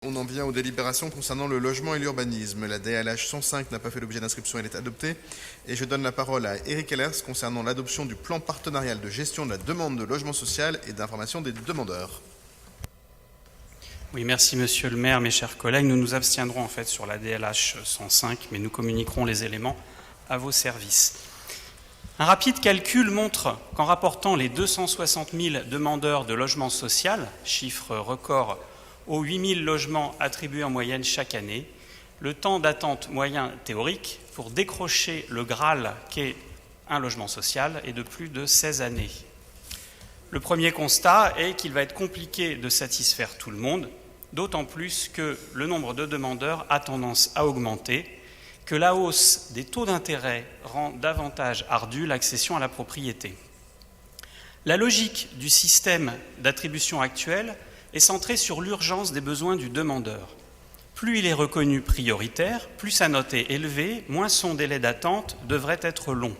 On en vient aux délibérations concernant le logement et l'urbanisme. La DLH 105 n'a pas fait l'objet d'inscription, elle est adoptée. Et je donne la parole à Éric Ellers concernant l'adoption du plan partenarial de gestion de la demande de logement social et d'information des demandeurs. Oui, merci Monsieur le maire, mes chers collègues. Nous nous abstiendrons en fait sur la DLH 105, mais nous communiquerons les éléments à vos services. Un rapide calcul montre qu'en rapportant les 260 000 demandeurs de logement social, chiffre record, aux 8 000 logements attribués en moyenne chaque année, le temps d'attente moyen théorique pour décrocher le Graal qu'est un logement social est de plus de 16 années. Le premier constat est qu'il va être compliqué de satisfaire tout le monde, d'autant plus que le nombre de demandeurs a tendance à augmenter, que la hausse des taux d'intérêt rend davantage ardue l'accession à la propriété. La logique du système d'attribution actuel est centrée sur l'urgence des besoins du demandeur. Plus il est reconnu prioritaire, plus sa note est élevée, moins son délai d'attente devrait être long.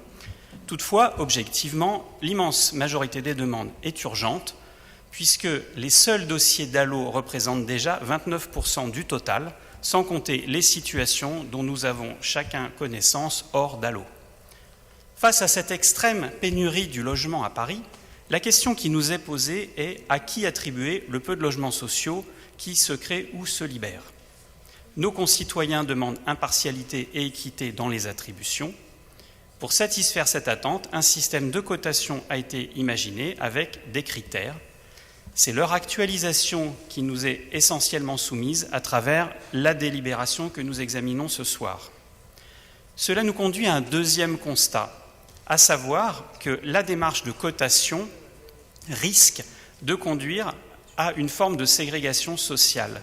Toutefois, objectivement, l'immense majorité des demandes est urgente, puisque les seuls dossiers DALO représentent déjà 29% du total, sans compter les situations dont nous avons chacun connaissance hors DALO. Face à cette extrême pénurie du logement à Paris, la question qui nous est posée est à qui attribuer le peu de logements sociaux qui se créent ou se libèrent. Nos concitoyens demandent impartialité et équité dans les attributions. Pour satisfaire cette attente, un système de cotation a été imaginé avec des critères. C'est leur actualisation qui nous est essentiellement soumise à travers la délibération que nous examinons ce soir. Cela nous conduit à un deuxième constat, à savoir que la démarche de cotation risque de conduire à une forme de ségrégation sociale.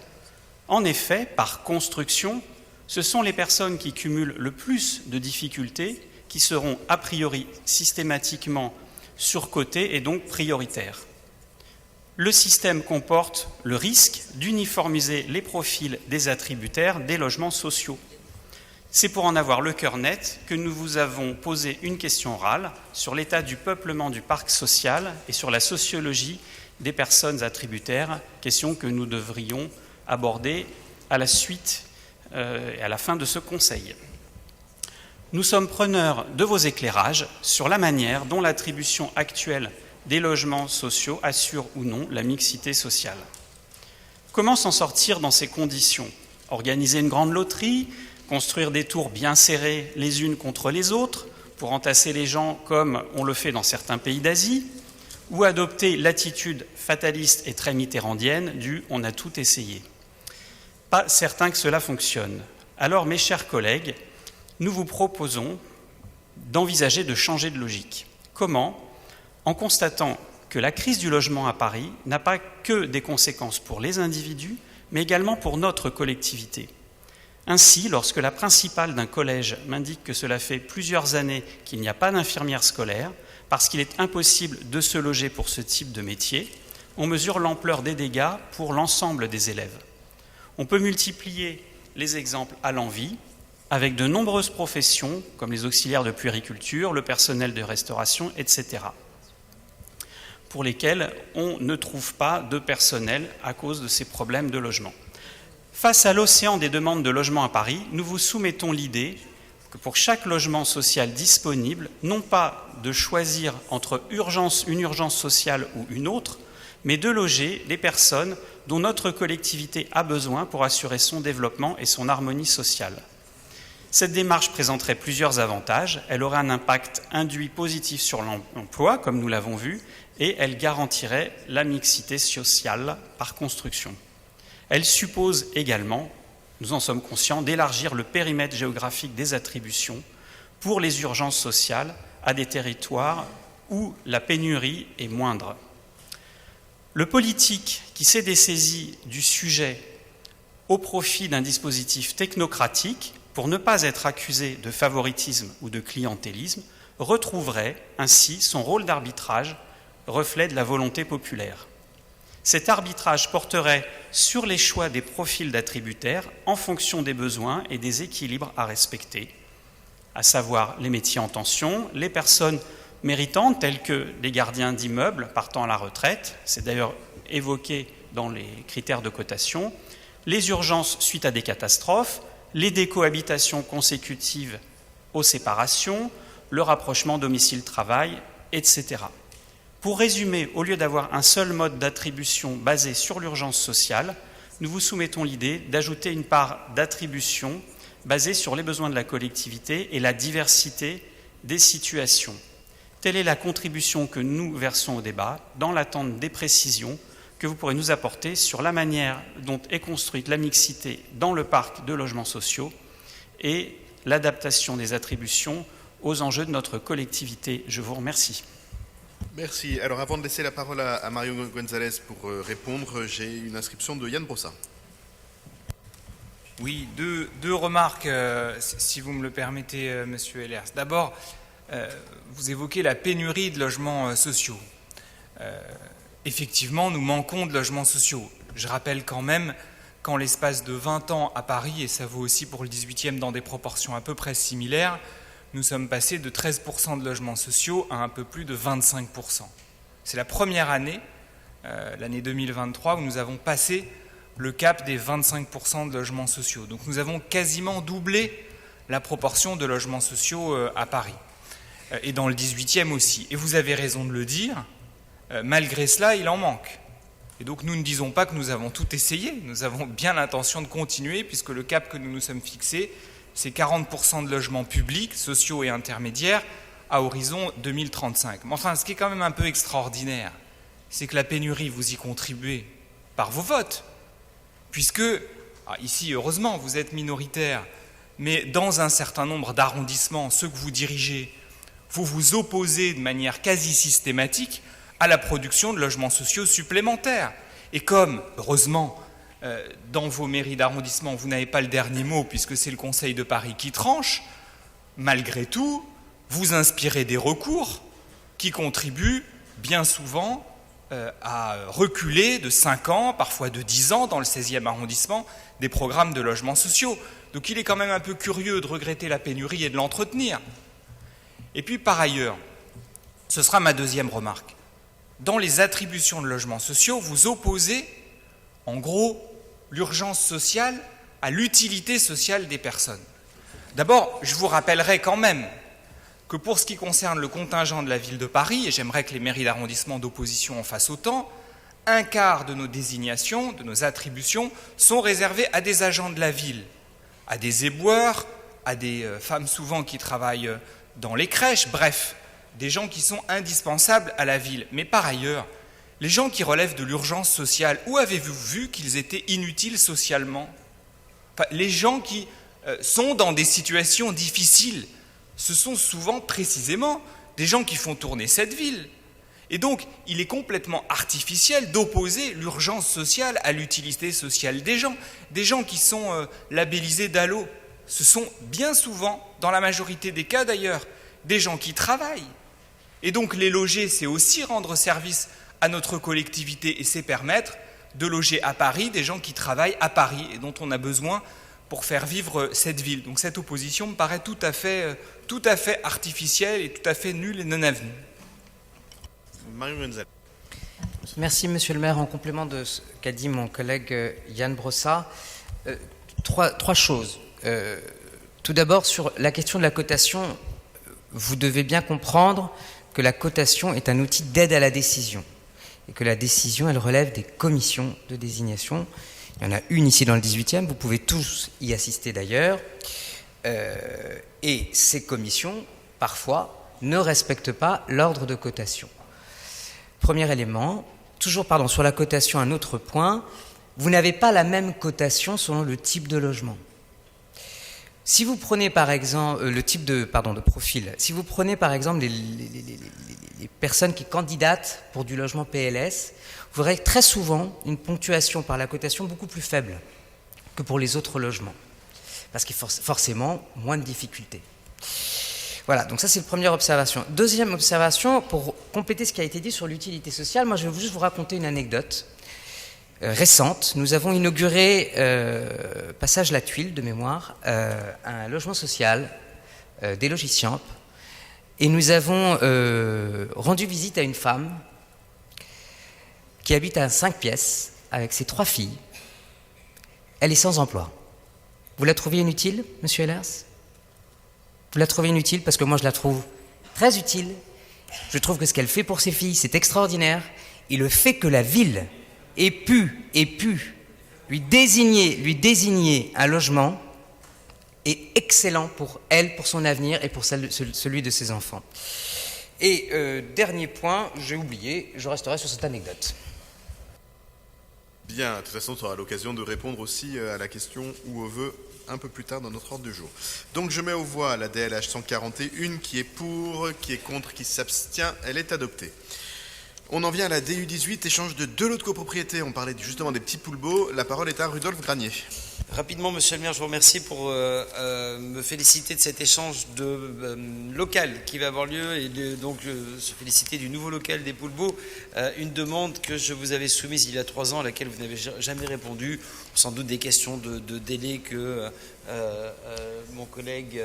En effet, par construction, ce sont les personnes qui cumulent le plus de difficultés qui seront a priori systématiquement surcotées et donc prioritaires. Le système comporte le risque d'uniformiser les profils des attributaires des logements sociaux. C'est pour en avoir le cœur net que nous vous avons posé une question orale sur l'état du peuplement du parc social et sur la sociologie des personnes attributaires, question que nous devrions aborder à la suite et à la fin de ce conseil. Nous sommes preneurs de vos éclairages sur la manière dont l'attribution actuelle des logements sociaux assure ou non la mixité sociale. Comment s'en sortir dans ces conditions ? Organiser une grande loterie ? Construire des tours bien serrées les unes contre les autres pour entasser les gens comme on le fait dans certains pays d'Asie, ou adopter l'attitude fataliste et très mitterrandienne du « on a tout essayé ». Pas certain que cela fonctionne. Alors, mes chers collègues, nous vous proposons d'envisager de changer de logique. Comment ? En constatant que la crise du logement à Paris n'a pas que des conséquences pour les individus, mais également pour notre collectivité. Ainsi, lorsque la principale d'un collège m'indique que cela fait plusieurs années qu'il n'y a pas d'infirmière scolaire, parce qu'il est impossible de se loger pour ce type de métier, on mesure l'ampleur des dégâts pour l'ensemble des élèves. On peut multiplier les exemples à l'envi, avec de nombreuses professions, comme les auxiliaires de puériculture, le personnel de restauration, etc., pour lesquels on ne trouve pas de personnel à cause de ces problèmes de logement. Face à l'océan des demandes de logement à Paris, nous vous soumettons l'idée que pour chaque logement social disponible, non pas de choisir entre une urgence sociale ou une autre, mais de loger les personnes dont notre collectivité a besoin pour assurer son développement et son harmonie sociale. Cette démarche présenterait plusieurs avantages. Elle aurait un impact induit positif sur l'emploi, comme nous l'avons vu, et elle garantirait la mixité sociale par construction. Elle suppose également, nous en sommes conscients, d'élargir le périmètre géographique des attributions pour les urgences sociales à des territoires où la pénurie est moindre. Le politique qui s'est dessaisi du sujet au profit d'un dispositif technocratique, pour ne pas être accusé de favoritisme ou de clientélisme, retrouverait ainsi son rôle d'arbitrage, reflet de la volonté populaire. Cet arbitrage porterait sur les choix des profils d'attributaires en fonction des besoins et des équilibres à respecter, à savoir les métiers en tension, les personnes méritantes telles que les gardiens d'immeubles partant à la retraite, c'est d'ailleurs évoqué dans les critères de cotation, les urgences suite à des catastrophes, les décohabitations consécutives aux séparations, le rapprochement domicile-travail, etc. Pour résumer, au lieu d'avoir un seul mode d'attribution basé sur l'urgence sociale, nous vous soumettons l'idée d'ajouter une part d'attribution basée sur les besoins de la collectivité et la diversité des situations. Telle est la contribution que nous versons au débat, dans l'attente des précisions que vous pourrez nous apporter sur la manière dont est construite la mixité dans le parc de logements sociaux et l'adaptation des attributions aux enjeux de notre collectivité. Je vous remercie. Merci. Alors avant de laisser la parole à Mario Gonzalez pour répondre, j'ai une inscription de Yann Brossa. Oui, deux remarques, si vous me le permettez, Monsieur Ehlers. D'abord, vous évoquez la pénurie de logements sociaux. Effectivement, nous manquons de logements sociaux. Je rappelle quand même qu'en l'espace de 20 ans à Paris, et ça vaut aussi pour le 18e dans des proportions à peu près similaires, nous sommes passés de 13% de logements sociaux à un peu plus de 25%. C'est la première année, l'année 2023, où nous avons passé le cap des 25% de logements sociaux. Donc nous avons quasiment doublé la proportion de logements sociaux à Paris. Et dans le 18e aussi. Et vous avez raison de le dire, malgré cela, il en manque. Et donc nous ne disons pas que nous avons tout essayé, nous avons bien l'intention de continuer, puisque le cap que nous nous sommes fixés, c'est 40% de logements publics, sociaux et intermédiaires, à horizon 2035. Mais enfin, ce qui est quand même un peu extraordinaire, c'est que la pénurie, vous y contribuez par vos votes, puisque, ici, heureusement, vous êtes minoritaire, mais dans un certain nombre d'arrondissements, ceux que vous dirigez, vous vous opposez de manière quasi systématique à la production de logements sociaux supplémentaires. Et comme, heureusement, dans vos mairies d'arrondissement, vous n'avez pas le dernier mot puisque c'est le Conseil de Paris qui tranche, malgré tout, vous inspirez des recours qui contribuent bien souvent à reculer de 5 ans, parfois de 10 ans, dans le 16e arrondissement, des programmes de logements sociaux. Donc il est quand même un peu curieux de regretter la pénurie et de l'entretenir. Et puis par ailleurs, ce sera ma deuxième remarque, dans les attributions de logements sociaux, vous opposez, en gros, l'urgence sociale à l'utilité sociale des personnes. D'abord, je vous rappellerai quand même que pour ce qui concerne le contingent de la ville de Paris, et j'aimerais que les mairies d'arrondissement d'opposition en fassent autant, un quart de nos désignations, de nos attributions, sont réservées à des agents de la ville, à des éboueurs, à des femmes souvent qui travaillent dans les crèches, bref, des gens qui sont indispensables à la ville. Mais par ailleurs, les gens qui relèvent de l'urgence sociale, où avez-vous vu qu'ils étaient inutiles socialement ? Enfin, les gens qui sont dans des situations difficiles, ce sont souvent précisément des gens qui font tourner cette ville. Et donc, il est complètement artificiel d'opposer l'urgence sociale à l'utilité sociale des gens qui sont labellisés DALO. Ce sont bien souvent, dans la majorité des cas d'ailleurs, des gens qui travaillent. Et donc les loger, c'est aussi rendre service à notre collectivité et c'est permettre de loger à Paris des gens qui travaillent à Paris et dont on a besoin pour faire vivre cette ville. Donc cette opposition me paraît tout à fait artificielle et tout à fait nulle et non avenue. Mario Gonzalez. Merci, Monsieur le maire. En complément de ce qu'a dit mon collègue Yann Brossa, trois choses. Tout d'abord, sur la question de la cotation, vous devez bien comprendre que la cotation est un outil d'aide à la décision et que la décision, elle relève des commissions de désignation. Il y en a une ici dans le 18e, vous pouvez tous y assister d'ailleurs. Et ces commissions, parfois, ne respectent pas l'ordre de cotation. Premier élément, toujours sur la cotation, un autre point, vous n'avez pas la même cotation selon le type de logement. Si vous prenez par exemple le type de profil, si vous prenez par exemple les personnes qui candidatent pour du logement PLS, vous aurez très souvent une ponctuation par la cotation beaucoup plus faible que pour les autres logements, parce qu'il y a forcément moins de difficultés. Voilà, donc ça c'est la première observation. Deuxième observation, pour compléter ce qui a été dit sur l'utilité sociale, moi je vais juste vous raconter une anecdote récente. Nous avons inauguré, passage La Tuile de mémoire, un logement social, des Logiciamp, et nous avons rendu visite à une femme qui habite à 5 pièces avec ses 3 filles, elle est sans emploi. Vous la trouvez inutile, monsieur Ehlers? Vous la trouvez inutile? Parce que moi je la trouve très utile. Je trouve que ce qu'elle fait pour ses filles, c'est extraordinaire. Et le fait que la ville ait pu lui désigner un logement est excellent pour elle, pour son avenir et pour celui de ses enfants. Et dernier point, j'ai oublié, je resterai sur cette anecdote. Bien, de toute façon, tu auras l'occasion de répondre aussi à la question ou au vœu un peu plus tard dans notre ordre du jour. Donc je mets aux voix la DLH 141, qui est pour, qui est contre, qui s'abstient, elle est adoptée. On en vient à la DU 18, échange de 2 lots de copropriété. On parlait justement des petits poulbeaux. La parole est à Rudolf Granier. Rapidement, monsieur le maire, je vous remercie pour me féliciter de cet échange de local qui va avoir lieu et donc se féliciter du nouveau local des Poulbeaux. Une demande que je vous avais soumise il y a 3 ans à laquelle vous n'avez jamais répondu. Sans doute des questions de délai que mon collègue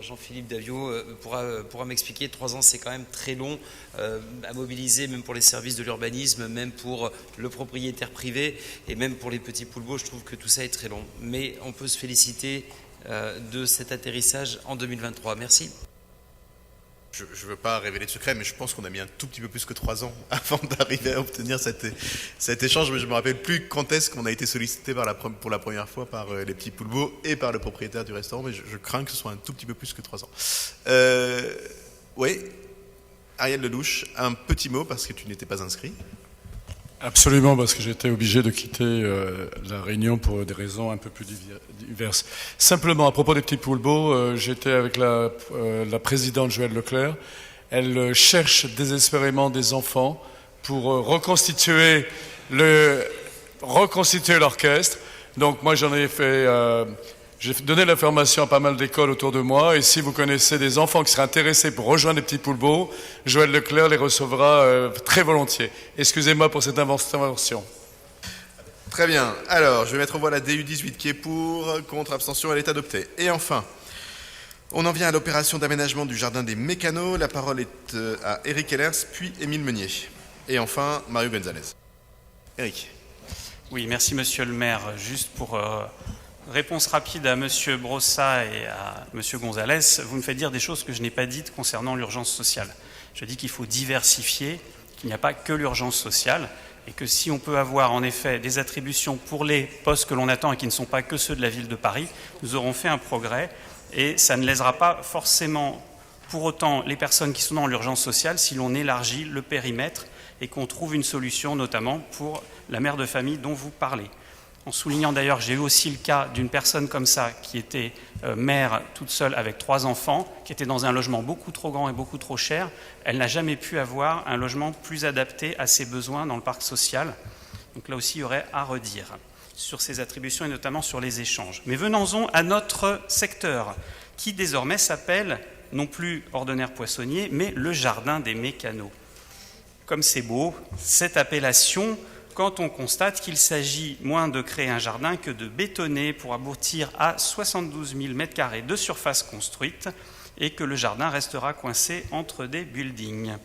Jean-Philippe Davio pourra m'expliquer. 3 ans, c'est quand même très long à mobiliser, même pour les services de l'urbanisme, même pour le propriétaire privé et même pour les petits Poulbeaux. Je trouve que tout ça est très long. Mais on peut se féliciter de cet atterrissage en 2023. Merci. Je ne veux pas révéler de secret, mais je pense qu'on a mis un tout petit peu plus que 3 ans avant d'arriver à obtenir cet échange. Mais je ne me rappelle plus quand est-ce qu'on a été sollicité pour la première fois par les petits Poulbeaux et par le propriétaire du restaurant. Mais je crains que ce soit un tout petit peu plus que 3 ans. Oui, Ariel Lelouch, un petit mot parce que tu n'étais pas inscrit. Absolument, parce que j'étais obligé de quitter la réunion pour des raisons un peu plus diverses. Simplement, à propos des petits Poulbeaux, j'étais avec la présidente Joëlle Leclerc. Elle cherche désespérément des enfants pour reconstituer l'orchestre. Donc moi, j'en ai fait... J'ai donné l'information à pas mal d'écoles autour de moi, et si vous connaissez des enfants qui seraient intéressés pour rejoindre les petits Poulbeaux, Joël Leclerc les recevra très volontiers. Excusez-moi pour cette intervention. Très bien. Alors, je vais mettre en voie la DU 18 qui est pour, contre, abstention, elle est adoptée. Et enfin, on en vient à l'opération d'aménagement du jardin des Mécanos. La parole est à Éric Ehlers, puis Émile Meunier. Et enfin, Mario Gonzalez. Éric. Oui, merci monsieur le maire. Juste pour... réponse rapide à monsieur Brossa et à monsieur Gonzalez, vous me faites dire des choses que je n'ai pas dites concernant l'urgence sociale. Je dis qu'il faut diversifier, qu'il n'y a pas que l'urgence sociale, et que si on peut avoir en effet des attributions pour les postes que l'on attend et qui ne sont pas que ceux de la ville de Paris, nous aurons fait un progrès, et ça ne lésera pas forcément pour autant les personnes qui sont dans l'urgence sociale si l'on élargit le périmètre et qu'on trouve une solution notamment pour la mère de famille dont vous parlez. En soulignant d'ailleurs, j'ai eu aussi le cas d'une personne comme ça qui était mère toute seule avec 3 enfants, qui était dans un logement beaucoup trop grand et beaucoup trop cher. Elle n'a jamais pu avoir un logement plus adapté à ses besoins dans le parc social. Donc là aussi, il y aurait à redire sur ces attributions et notamment sur les échanges. Mais venons-en à notre secteur, qui désormais s'appelle non plus Ordonnaire Poissonnier, mais le Jardin des Mécanos. Comme c'est beau, cette appellation... quand on constate qu'il s'agit moins de créer un jardin que de bétonner pour aboutir à 72 000 m² de surface construite et que le jardin restera coincé entre des buildings.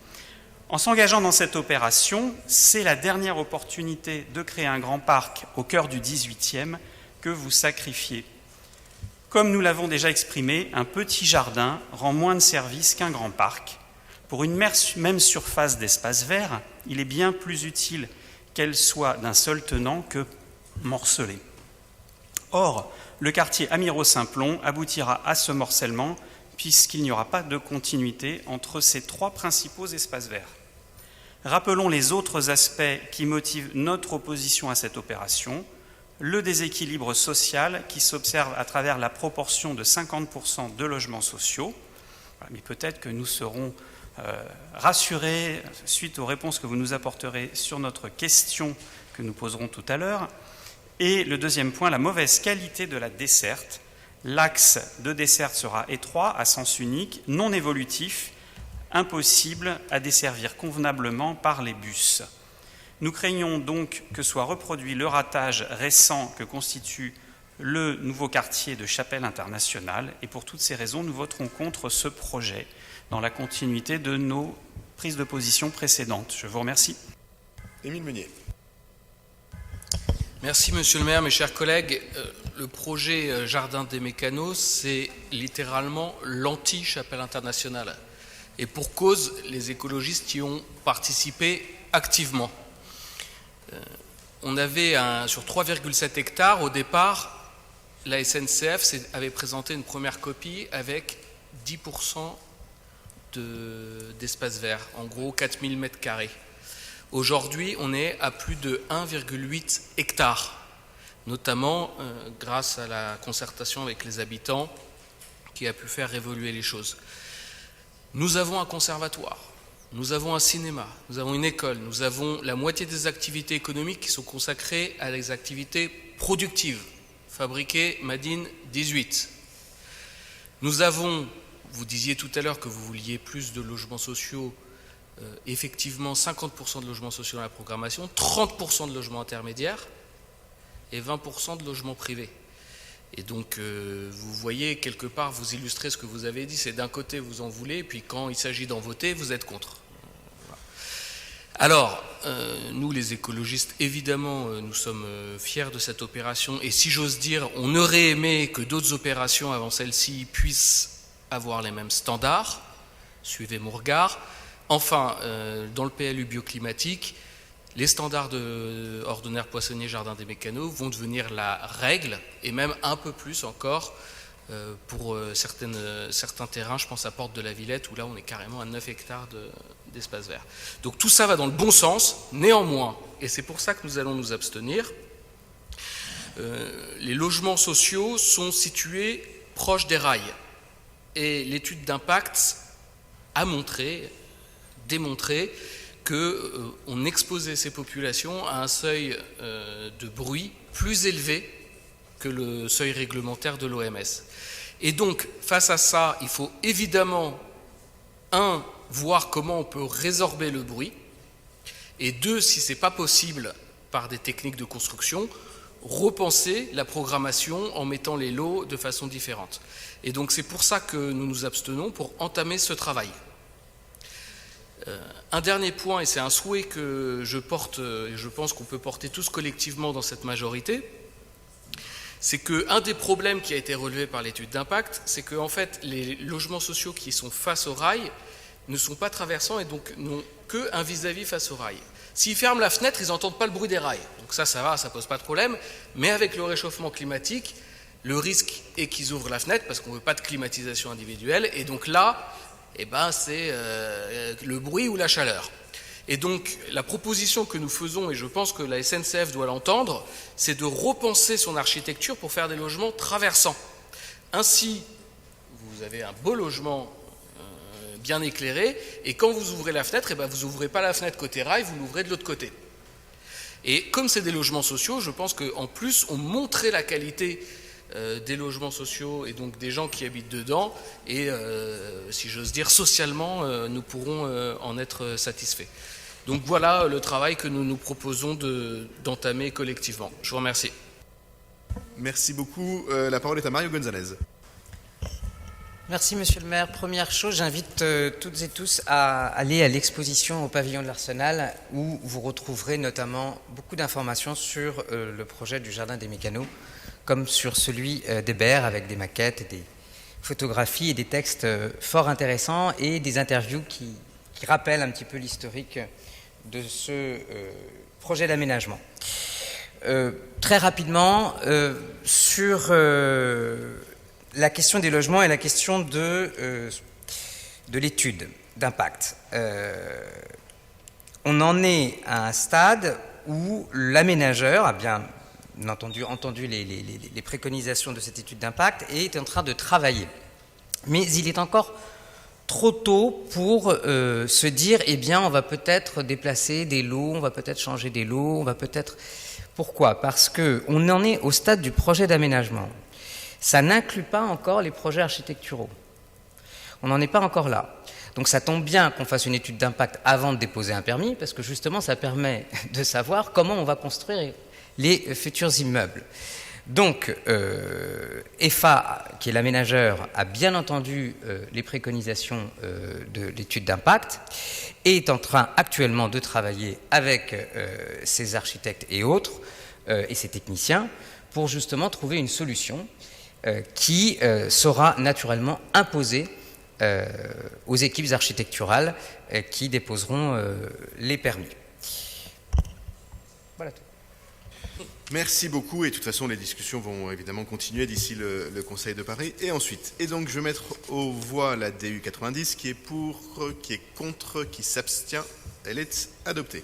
En s'engageant dans cette opération, c'est la dernière opportunité de créer un grand parc au cœur du 18e que vous sacrifiez. Comme nous l'avons déjà exprimé, un petit jardin rend moins de service qu'un grand parc. Pour une même surface d'espace vert, il est bien plus utile qu'elle soit d'un seul tenant que morcelée. Or, le quartier Amirault-Simplon aboutira à ce morcellement puisqu'il n'y aura pas de continuité entre ces 3 principaux espaces verts. Rappelons les autres aspects qui motivent notre opposition à cette opération. Le déséquilibre social qui s'observe à travers la proportion de 50% de logements sociaux. Mais peut-être que nous serons rassurés suite aux réponses que vous nous apporterez sur notre question que nous poserons tout à l'heure. Et le deuxième point, la mauvaise qualité de la desserte. L'axe de desserte sera étroit, à sens unique, non évolutif, impossible à desservir convenablement par les bus. Nous craignons donc que soit reproduit le ratage récent que constitue le nouveau quartier de Chapelle Internationale, et pour toutes ces raisons, nous voterons contre ce projet, dans la continuité de nos prises de position précédentes. Je vous remercie. Émile Meunier. Merci Monsieur le maire, mes chers collègues. Le projet Jardin des Mécanos, c'est littéralement l'anti-chapelle internationale. Et pour cause, les écologistes y ont participé activement. On avait sur 3,7 hectares, au départ, la SNCF avait présenté une première copie avec 10% d'espace vert, en gros 4000 m². Aujourd'hui, on est à plus de 1,8 hectares, notamment grâce à la concertation avec les habitants qui a pu faire évoluer les choses. Nous avons un conservatoire, nous avons un cinéma, nous avons une école, nous avons la moitié des activités économiques qui sont consacrées à des activités productives, fabriquées Made in 18. Nous avons, vous disiez tout à l'heure que vous vouliez plus de logements sociaux, effectivement 50% de logements sociaux dans la programmation, 30% de logements intermédiaires et 20% de logements privés. Et donc vous voyez quelque part, vous illustrez ce que vous avez dit, c'est d'un côté vous en voulez, puis quand il s'agit d'en voter, vous êtes contre. Voilà. Alors, nous les écologistes, évidemment, nous sommes fiers de cette opération, et si j'ose dire, on aurait aimé que d'autres opérations avant celle-ci puissent avoir les mêmes standards, suivez mon regard. Enfin, dans le PLU bioclimatique, les standards ordinaires poissonniers jardin des mécanos vont devenir la règle, et même un peu plus encore pour certains terrains, je pense à Porte de la Villette, où là on est carrément à 9 hectares d'espace vert. Donc tout ça va dans le bon sens, néanmoins, et c'est pour ça que nous allons nous abstenir, les logements sociaux sont situés proches des rails, et l'étude d'impact a démontré qu'on exposait ces populations à un seuil de bruit plus élevé que le seuil réglementaire de l'OMS. Et donc, face à ça, il faut évidemment, voir comment on peut résorber le bruit, et deux, si ce n'est pas possible par des techniques de construction, repenser la programmation en mettant les lots de façon différente. Et donc c'est pour ça que nous nous abstenons, pour entamer ce travail. Un dernier point, et c'est un souhait que je porte, et je pense qu'on peut porter tous collectivement dans cette majorité, c'est qu'un des problèmes qui a été relevé par l'étude d'impact, c'est que en fait, les logements sociaux qui sont face au rail ne sont pas traversants et donc n'ont qu'un vis-à-vis face au rail. S'ils ferment la fenêtre, ils n'entendent pas le bruit des rails. Donc ça va, ça pose pas de problème. Mais avec le réchauffement climatique, le risque est qu'ils ouvrent la fenêtre parce qu'on ne veut pas de climatisation individuelle. Et donc là, c'est le bruit ou la chaleur. Et donc la proposition que nous faisons, et je pense que la SNCF doit l'entendre, c'est de repenser son architecture pour faire des logements traversants. Ainsi, vous avez un beau logement bien éclairé, et quand vous ouvrez la fenêtre, vous n'ouvrez pas la fenêtre côté rail, vous l'ouvrez de l'autre côté. Et comme c'est des logements sociaux, je pense qu'en plus, on montrait la qualité des logements sociaux et donc des gens qui habitent dedans, et si j'ose dire, socialement, nous pourrons en être satisfaits. Donc voilà le travail que nous nous proposons d'entamer collectivement. Je vous remercie. Merci beaucoup. La parole est à Mario Gonzalez. Merci Monsieur le maire. Première chose, j'invite toutes et tous à aller à l'exposition au pavillon de l'Arsenal où vous retrouverez notamment beaucoup d'informations sur le projet du Jardin des Mécanos, comme sur celui d'Hébert avec des maquettes, des photographies et des textes fort intéressants et des interviews qui rappellent un petit peu l'historique de ce projet d'aménagement. Très rapidement, sur la question des logements et la question de l'étude d'impact. On en est à un stade où l'aménageur a bien entendu les préconisations de cette étude d'impact et est en train de travailler. Mais il est encore trop tôt pour se dire, on va peut-être déplacer des lots, on va peut-être changer des lots, on va peut-être... Pourquoi ? Parce qu'on en est au stade du projet d'aménagement. Ça n'inclut pas encore les projets architecturaux. On n'en est pas encore là. Donc ça tombe bien qu'on fasse une étude d'impact avant de déposer un permis, parce que justement ça permet de savoir comment on va construire les futurs immeubles. Donc EFA, qui est l'aménageur, a bien entendu les préconisations de l'étude d'impact et est en train actuellement de travailler avec ses architectes et autres et ses techniciens pour justement trouver une solution qui sera naturellement imposée aux équipes architecturales qui déposeront les permis. Voilà tout. Merci beaucoup, et de toute façon les discussions vont évidemment continuer d'ici le Conseil de Paris et ensuite. Et donc je vais mettre aux voix la DU 90 qui est pour, qui est contre, qui s'abstient, elle est adoptée.